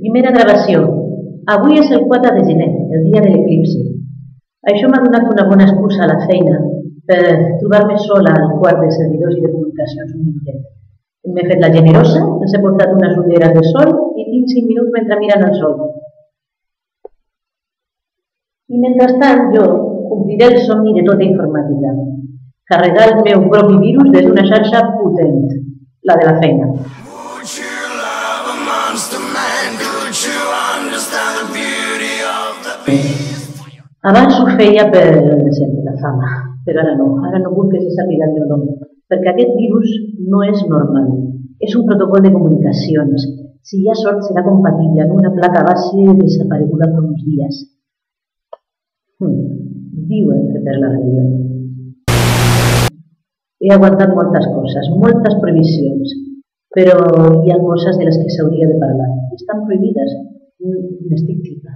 Primera gravació. Avui és el 4 de gener, el dia de l'eclipsi. Això m'ha donat una bona excusa a la feina per trobar-me sola al quart de servidors i de comunicacions un minutet. M'he fet la generosa, ens he portat unes ulleres de sol i tinc 5 minuts mentre mirant el sol. I mentrestant jo compliré el somni de tota informàtica, carregar el meu propi virus des d'una xarxa potent, la de la feina. Abans ho feia per la fama, però ara no vull que se sàpiga el meu nom, perquè aquest virus no és normal, és un protocol de comunicacions. Si hi ha sort serà compatible amb una placa base desapareguda per uns dies. Diuen que per la religió. He aguantat moltes coses, moltes prohibicions, però hi ha coses de les que s'hauria de parlar. I estan prohibides. N'estic tipa.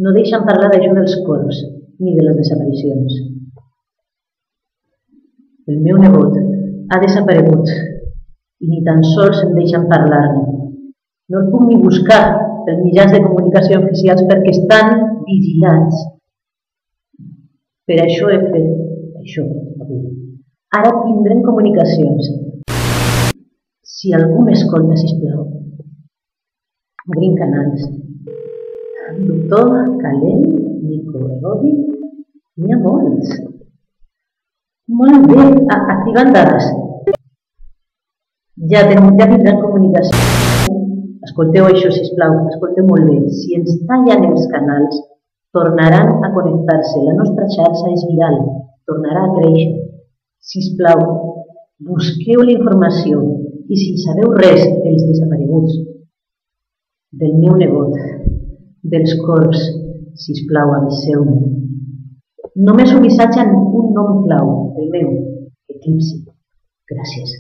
No deixen parlar d'això dels corps, ni de les desaparicions. El meu nebot ha desaparegut i ni tan sols em deixen parlar-ne. No el puc ni buscar per mitjans de comunicació oficials perquè estan vigilats. Per això he fet això avui. Ara tindrem comunicacions. Si algú m'escolta, sisplau, obrim canals. Doctor Calent, Nico, Robi, n'hi ha molts. Molt bé, activant dades. Ja tindran comunicació. Escolteu això, sisplau, escolteu molt bé. Si ens tallen els canals, tornaran a connectar-se. La nostra xarxa és viral, tornarà a créixer. Sisplau, busqueu la informació i si sabeu res dels desapareguts, del meu nebot, dels corps, sisplau, aviseu-me. Només un missatge amb un nom clau, el meu, Eclipsi. Gràcies.